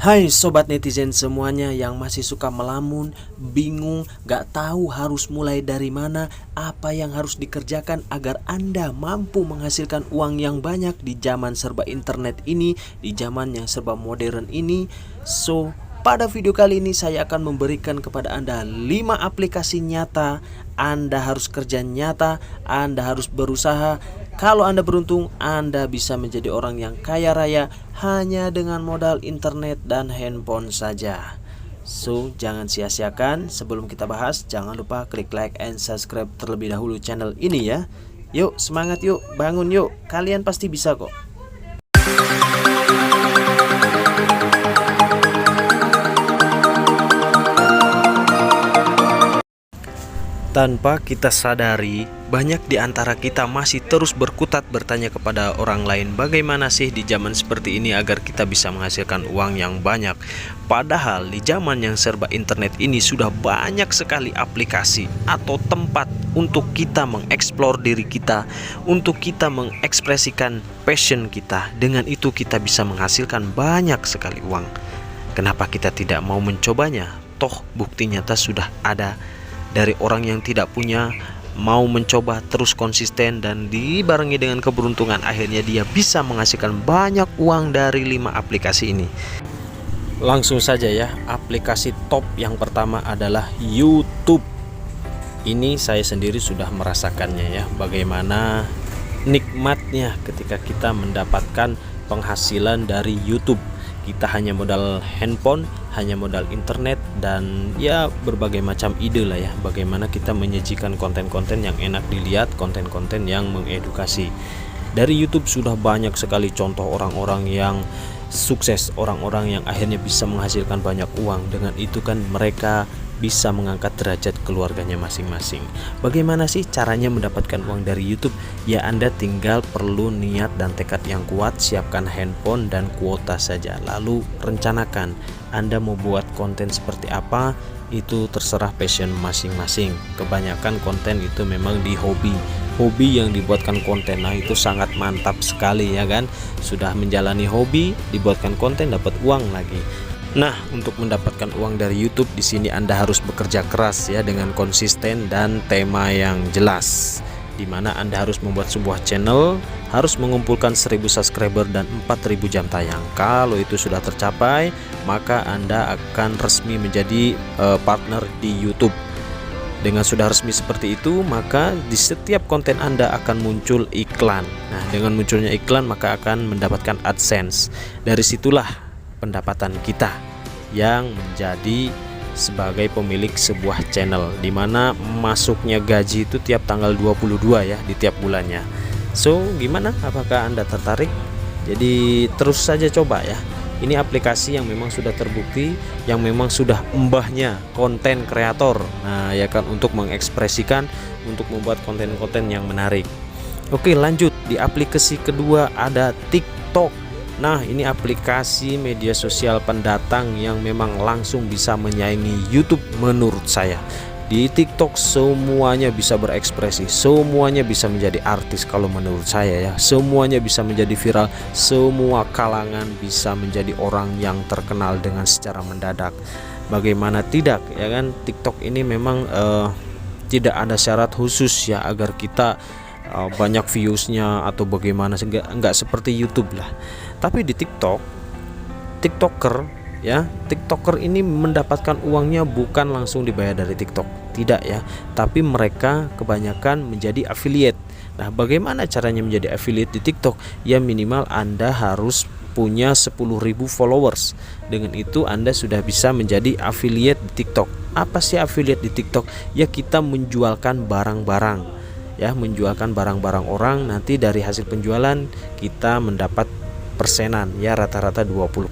Hai sobat netizen semuanya yang masih suka melamun, bingung, gak tahu harus mulai dari mana, apa yang harus dikerjakan agar Anda mampu menghasilkan uang yang banyak di zaman serba internet ini, di zaman yang serba modern ini. Pada video kali ini saya akan memberikan kepada Anda 5 aplikasi nyata. Anda harus kerja nyata, Anda harus berusaha. Kalau Anda beruntung, Anda bisa menjadi orang yang kaya raya hanya dengan modal internet dan handphone saja. Jangan sia-siakan. Sebelum kita bahas, jangan lupa klik like and subscribe terlebih dahulu channel ini ya. Yuk, semangat yuk, bangun yuk. Kalian pasti bisa kok. Tanpa kita sadari, banyak di antara kita masih terus berkutat bertanya kepada orang lain, bagaimana sih di zaman seperti ini agar kita bisa menghasilkan uang yang banyak. Padahal di zaman yang serba internet ini sudah banyak sekali aplikasi atau tempat untuk kita mengeksplor diri kita, untuk kita mengekspresikan passion kita. Dengan itu kita bisa menghasilkan banyak sekali uang. Kenapa kita tidak mau mencobanya? Toh bukti nyata sudah ada. Dari orang yang tidak punya, mau mencoba terus konsisten dan dibarengi dengan keberuntungan, akhirnya dia bisa menghasilkan banyak uang dari 5 aplikasi ini. Langsung saja ya, aplikasi top yang pertama adalah YouTube. Ini saya sendiri sudah merasakannya ya, bagaimana nikmatnya ketika kita mendapatkan penghasilan dari YouTube. Kita hanya modal handphone, hanya modal internet, dan ya berbagai macam ide lah ya, bagaimana kita menyajikan konten-konten yang enak dilihat, konten-konten yang mengedukasi. Dari YouTube sudah banyak sekali contoh orang-orang yang sukses, orang-orang yang akhirnya bisa menghasilkan banyak uang. Dengan itu kan mereka bisa mengangkat derajat keluarganya masing-masing. Bagaimana sih caranya mendapatkan uang dari YouTube? Ya, Anda tinggal perlu niat dan tekad yang kuat, siapkan handphone dan kuota saja. Lalu rencanakan Anda mau buat konten seperti apa, itu terserah passion masing-masing. Kebanyakan konten itu memang di hobi yang dibuatkan konten. Nah, itu sangat mantap sekali ya kan. Sudah menjalani hobi, dibuatkan konten, dapat uang lagi. Nah, untuk mendapatkan uang dari YouTube di sini Anda harus bekerja keras ya, dengan konsisten dan tema yang jelas. Di mana Anda harus membuat sebuah channel, harus mengumpulkan 1000 subscriber dan 4000 jam tayang. Kalau itu sudah tercapai, maka Anda akan resmi menjadi partner di YouTube. Dengan sudah resmi seperti itu, maka di setiap konten Anda akan muncul iklan. Nah, dengan munculnya iklan maka akan mendapatkan AdSense. Dari situlah pendapatan kita yang menjadi sebagai pemilik sebuah channel, dimana masuknya gaji itu tiap tanggal 22 ya, di tiap bulannya. Gimana? Apakah Anda tertarik? Jadi terus saja coba ya. Ini aplikasi yang memang sudah terbukti, yang memang sudah mbahnya konten kreator. Nah ya kan, untuk mengekspresikan, untuk membuat konten-konten yang menarik. Oke, lanjut. Di aplikasi kedua ada TikTok. Nah, ini aplikasi media sosial pendatang yang memang langsung bisa menyaingi YouTube menurut saya. Di TikTok semuanya bisa berekspresi, semuanya bisa menjadi artis kalau menurut saya ya. Semuanya bisa menjadi viral, semua kalangan bisa menjadi orang yang terkenal dengan secara mendadak. Bagaimana tidak ya kan? TikTok ini memang tidak ada syarat khusus ya agar kita banyak viewsnya atau bagaimana, enggak seperti YouTube lah. Tapi di TikToker ini mendapatkan uangnya bukan langsung dibayar dari TikTok, tidak ya, tapi mereka kebanyakan menjadi affiliate. Nah, bagaimana caranya menjadi affiliate di TikTok? Ya, minimal Anda harus punya 10.000 followers. Dengan itu Anda sudah bisa menjadi affiliate di TikTok. Apa sih affiliate di TikTok? Ya, kita menjualkan barang-barang ya, menjualkan barang-barang orang. Nanti dari hasil penjualan kita mendapat persenan ya, rata-rata 20%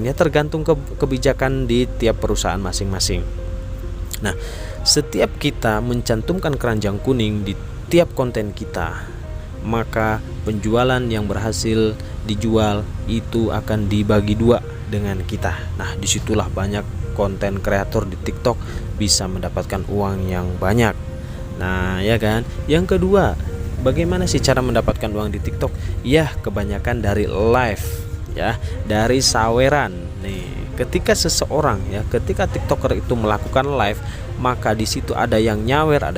ya, tergantung kebijakan di tiap perusahaan masing-masing. Nah, setiap kita mencantumkan keranjang kuning di tiap konten kita, maka penjualan yang berhasil dijual itu akan dibagi 2 dengan kita. Nah, disitulah banyak konten kreator di TikTok bisa mendapatkan uang yang banyak. Nah ya kan. Yang kedua, bagaimana sih cara mendapatkan uang di TikTok? Ya, kebanyakan dari live ya, dari saweran nih. ketika seseorang ya, ketika TikToker itu melakukan live, maka di situ ada yang nyawer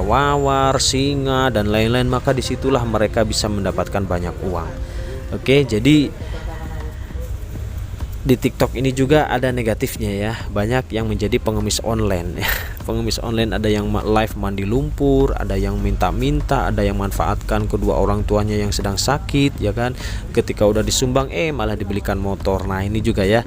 wawar, singa dan lain-lain, maka disitulah mereka bisa mendapatkan banyak uang. Oke, jadi di TikTok ini juga ada negatifnya ya, banyak yang menjadi pengemis online ya. Pengemis online ada yang live mandi lumpur, ada yang minta-minta, ada yang manfaatkan kedua orang tuanya yang sedang sakit ya kan, ketika udah disumbang malah dibelikan motor. Nah ini juga ya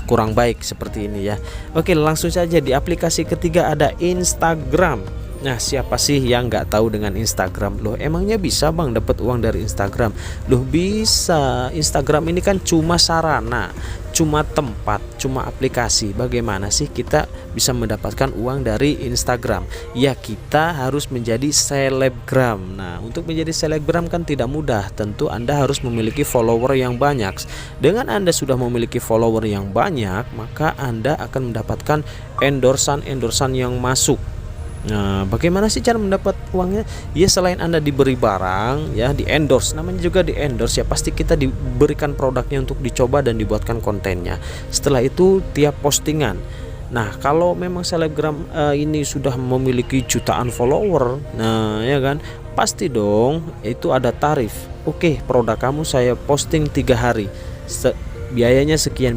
kurang baik seperti ini ya. Oke, langsung saja di aplikasi ketiga ada Instagram. Nah, siapa sih yang nggak tahu dengan Instagram? Loh, emangnya bisa bang dapat uang dari Instagram? Loh bisa. Instagram ini kan cuma sarana, cuma tempat, cuma aplikasi. Bagaimana sih kita bisa mendapatkan uang dari Instagram? Ya, kita harus menjadi selebgram. Nah, untuk menjadi selebgram kan tidak mudah. Tentu Anda harus memiliki follower yang banyak. Dengan Anda sudah memiliki follower yang banyak, maka Anda akan mendapatkan endorsan yang masuk. Nah, bagaimana sih cara mendapat uangnya? Ya selain Anda diberi barang, ya di endorse, namanya juga di endorse ya, pasti kita diberikan produknya untuk dicoba dan dibuatkan kontennya. Setelah itu tiap postingan. Nah, kalau memang selebgram ini sudah memiliki jutaan follower, nah ya kan, pasti dong itu ada tarif. Oke, produk kamu saya posting 3 hari. Biayanya sekian,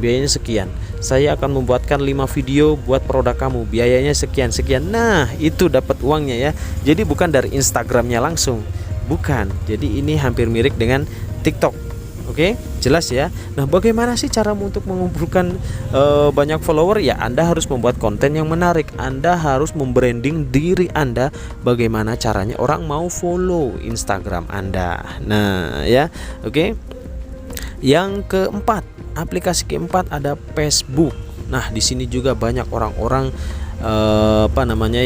saya akan membuatkan 5 video buat produk kamu, biayanya sekian. Nah itu dapat uangnya ya. Jadi bukan dari Instagramnya langsung, bukan. Jadi ini hampir mirip dengan TikTok. Oke, jelas ya. Nah, bagaimana sih cara untuk mengumpulkan banyak follower? Ya, Anda harus membuat konten yang menarik. Anda harus membranding diri Anda. Bagaimana caranya orang mau follow Instagram Anda? Nah ya, oke. Yang keempat, aplikasi keempat ada Facebook. Nah, di sini juga banyak orang-orang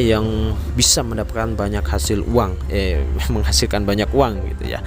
yang bisa mendapatkan banyak hasil uang, menghasilkan banyak uang gitu ya.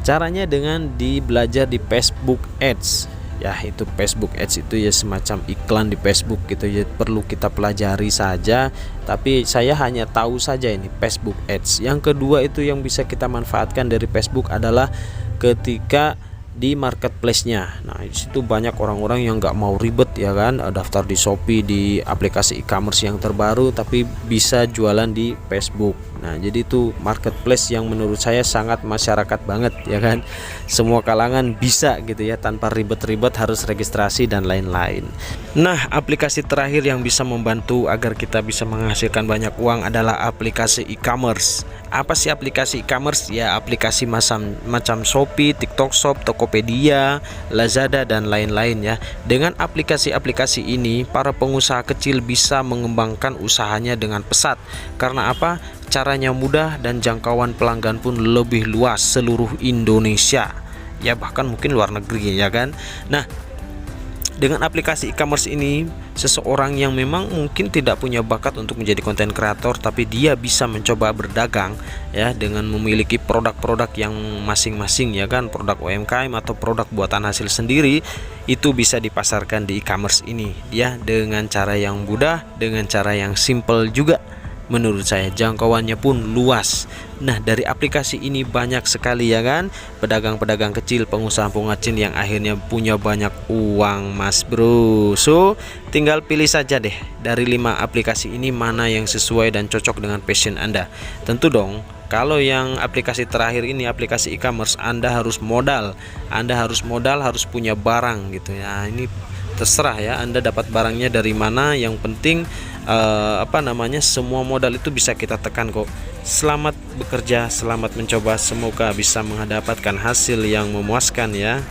Caranya dengan belajar di Facebook Ads. Ya, itu Facebook Ads itu ya semacam iklan di Facebook gitu ya, perlu kita pelajari saja, tapi saya hanya tahu saja ini Facebook Ads. Yang kedua itu yang bisa kita manfaatkan dari Facebook adalah ketika di marketplace-nya. Nah, di situ banyak orang-orang yang nggak mau ribet ya kan, daftar di Shopee, di aplikasi e-commerce yang terbaru, tapi bisa jualan di Facebook. Nah, jadi itu marketplace yang menurut saya sangat masyarakat banget ya kan. Semua kalangan bisa gitu ya, tanpa ribet-ribet harus registrasi dan lain-lain. Nah, aplikasi terakhir yang bisa membantu agar kita bisa menghasilkan banyak uang adalah aplikasi e-commerce. Apa sih aplikasi e-commerce? Ya, aplikasi macam Shopee, TikTok Shop, Tokopedia, Lazada dan lain-lain ya. Dengan aplikasi-aplikasi ini, para pengusaha kecil bisa mengembangkan usahanya dengan pesat. Karena apa? Caranya mudah dan jangkauan pelanggan pun lebih luas seluruh Indonesia. Ya, bahkan mungkin luar negeri ya kan. Nah, dengan aplikasi e-commerce ini, seseorang yang memang mungkin tidak punya bakat untuk menjadi konten kreator, tapi dia bisa mencoba berdagang ya, dengan memiliki produk-produk yang masing-masing ya kan, produk UMKM atau produk buatan hasil sendiri, itu bisa dipasarkan di e-commerce ini ya, dengan cara yang mudah, dengan cara yang simple juga. Menurut saya jangkauannya pun luas. Nah, dari aplikasi ini banyak sekali ya kan pedagang-pedagang kecil, pengusaha-pengusaha kecil yang akhirnya punya banyak uang, Mas Bro. So, tinggal pilih saja deh dari 5 aplikasi ini mana yang sesuai dan cocok dengan passion Anda. Tentu dong, kalau yang aplikasi terakhir ini, aplikasi e-commerce, Anda harus modal. Harus punya barang gitu ya. Ini terserah ya, Anda dapat barangnya dari mana, yang penting semua modal itu bisa kita tekan kok. Selamat bekerja, selamat mencoba, semoga bisa mendapatkan hasil yang memuaskan ya.